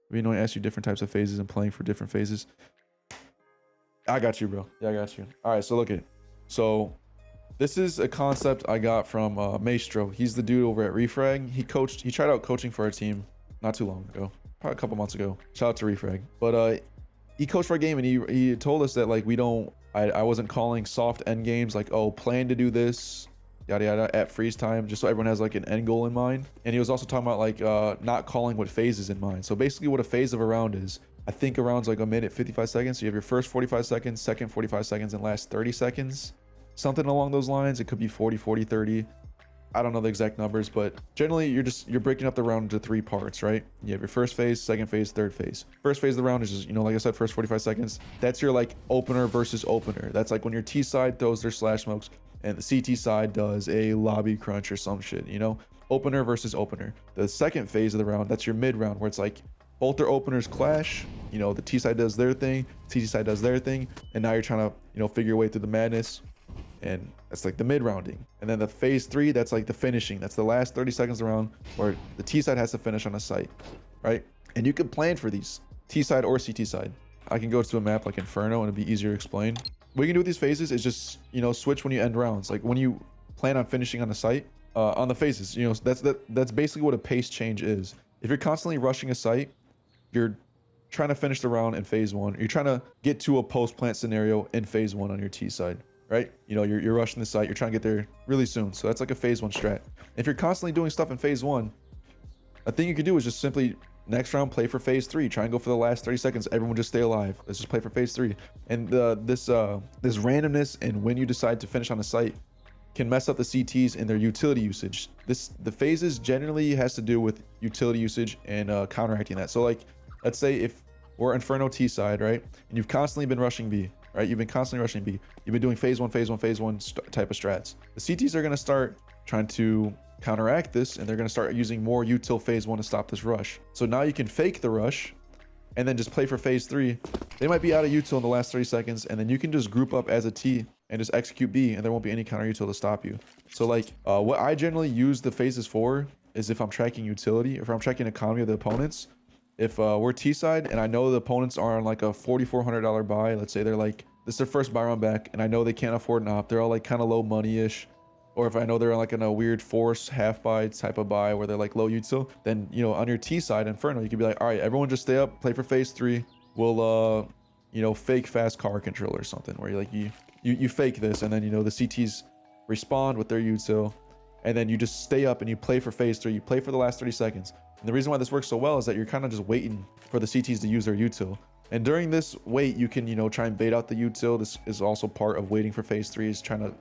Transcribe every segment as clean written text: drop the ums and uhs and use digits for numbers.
We know I ask you different types of phases and playing for different phases. I got you, bro. Yeah, I got you. All right, so look at it. So this is a concept I got from Maestro. He's the dude over at Refrag. He tried out coaching for our team not too long ago, probably a couple months ago. Shout out to Refrag. But he coached for a game and he told us that like I wasn't calling soft end games like, oh, plan to do this, yada yada, at freeze time, just so everyone has like an end goal in mind. And he was also talking about like not calling what phases in mind. So basically what a phase of a round is, I think a round's like a minute 55 seconds. So you have your first 45 seconds, second 45 seconds, and last 30 seconds. Something along those lines. It could be 40, 40, 30. I don't know the exact numbers, but generally you're breaking up the round into 3 parts, right? You have your first phase, second phase, third phase. First phase of the round is just, like I said, first 45 seconds. That's your like opener versus opener. That's like when your T side throws their slash smokes and the CT side does a lobby crunch or some shit, opener versus opener. The second phase of the round, that's your mid round where it's like both their openers clash. The T side does their thing, CT side does their thing, and now you're trying to, figure your way through the madness. And that's like the mid rounding. And then the phase 3, that's like the finishing. That's the last 30 seconds around where the T side has to finish on a site, right? And you can plan for these T side or CT side. I can go to a map like Inferno and it'd be easier to explain. What you can do with these phases is just, switch when you end rounds. Like when you plan on finishing on a site, on the phases, that's basically what a pace change is. If you're constantly rushing a site, you're trying to finish the round in phase 1. You're trying to get to a post plant scenario in phase 1 on your T side. Right? You're rushing the site. You're trying to get there really soon. So that's like a phase 1 strat. If you're constantly doing stuff in phase 1, a thing you could do is just simply next round play for phase 3. Try and go for the last 30 seconds. Everyone just stay alive. Let's just play for phase 3. And this randomness and when you decide to finish on a site can mess up the CTs and their utility usage. The phases generally has to do with utility usage and counteracting that. So like, let's say if we're Inferno T side, right? And you've constantly been rushing B. Right? You've been constantly rushing B. You've been doing phase 1 type of strats. The CTs are going to start trying to counteract this, and they're going to start using more util phase 1 to stop this rush. So now you can fake the rush and then just play for phase 3. They might be out of util in the last 30 seconds, and then you can just group up as a T and just execute B, and there won't be any counter util to stop you. So like what I generally use the phases for is if I'm tracking utility, if I'm tracking economy of the opponents. If we're T side and I know the opponents are on like a $4,400 buy, let's say they're like, this is their first buy round back and I know they can't afford an op, they're all like kind of low money-ish. Or if I know they're like in a weird force half buy type of buy where they're like low util, then, on your T side, Inferno, you could be like, all right, everyone just stay up, play for phase 3. We'll, fake fast car control or something where you like, you fake this and then, the CTs respond with their util. And then you just stay up and you play for phase 3. You play for the last 30 seconds. And the reason why this works so well is that you're kind of just waiting for the CTs to use their util. And during this wait, you can, try and bait out the util. This is also part of waiting for phase 3, is trying to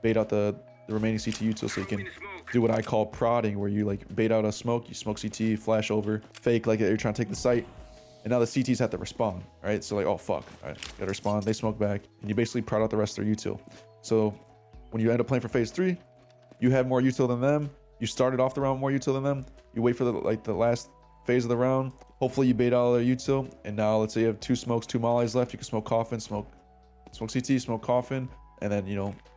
bait out the remaining CT util so you can do what I call prodding, where you like bait out a smoke, you smoke CT, flash over, fake like you're trying to take the site. And now the CTs have to respond, right? So like, oh fuck, all right, gotta respond. They smoke back and you basically prod out the rest of their util. So when you end up playing for phase 3, you have more util than them. You started off the round more util than them. You wait for the last phase of the round. Hopefully you bait all their util. And now let's say you have 2 smokes, 2 mollies left. You can smoke coffin, smoke CT, smoke coffin, and then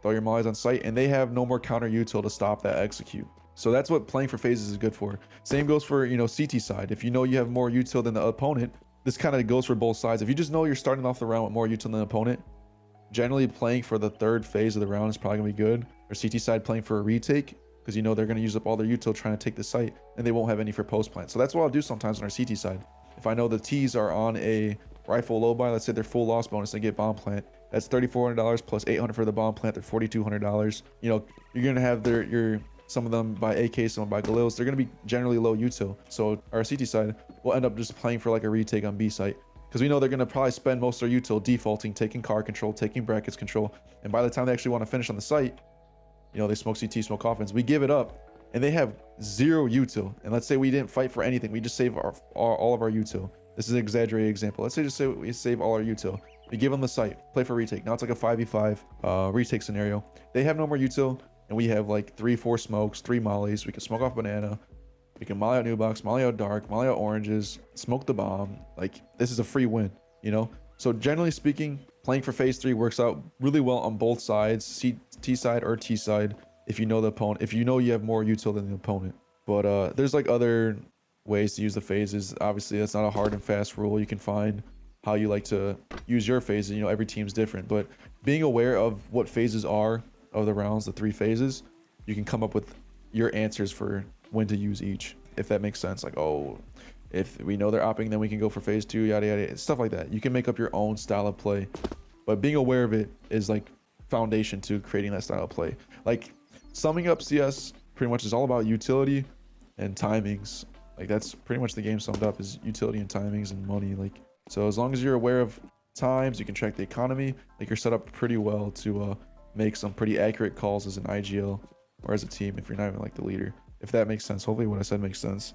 throw your mollies on site. And they have no more counter util to stop that execute. So that's what playing for phases is good for. Same goes for CT side. If you know you have more util than the opponent, this kind of goes for both sides. If you just know you're starting off the round with more util than the opponent, generally playing for the third phase of the round is probably gonna be good. Or CT side playing for a retake, because they're going to use up all their util trying to take the site, and they won't have any for post plant. So that's what I'll do sometimes on our CT side. If I know the T's are on a rifle low buy, let's say they're full loss bonus, they get bomb plant, that's $3,400 plus $800 for the bomb plant, they're $4,200. You're going to have some of them buy AK, some buy Galils. They're going to be generally low util. So our CT side will end up just playing for like a retake on B site, because we know they're going to probably spend most of their util defaulting, taking car control, taking brackets control, and by the time they actually want to finish on the site, they smoke CT, smoke coffins. We give it up, and they have 0 util. And let's say we didn't fight for anything. We just save all of our util. This is an exaggerated example. Let's say we save all our util. We give them the site, play for retake. Now it's like a 5v5 retake scenario. They have no more util, and we have like 3-4 smokes, 3 mollies. We can smoke off banana. We can molly out new box, molly out dark, molly out oranges, smoke the bomb. Like, this is a free win, So generally speaking, playing for phase 3 works out really well on both sides, T side or T side, if you know the opponent, if you know you have more util than the opponent. But there's like other ways to use the phases. Obviously, that's not a hard and fast rule. You can find how you like to use your phases. You know, every team's different, but being aware of what phases are of the rounds, the 3 phases, you can come up with your answers for when to use each, if that makes sense. Like, oh, if we know they're opping, then we can go for phase 2, yada yada, stuff like that. You can make up your own style of play, but being aware of it is like foundation to creating that style of play. Like, summing up CS pretty much is all about utility and timings. Like, that's pretty much the game summed up, is utility and timings and money. Like, so as long as you're aware of times, you can track the economy, like, you're set up pretty well to make some pretty accurate calls as an IGL or as a team if you're not even like the leader. If that makes sense. Hopefully what I said makes sense.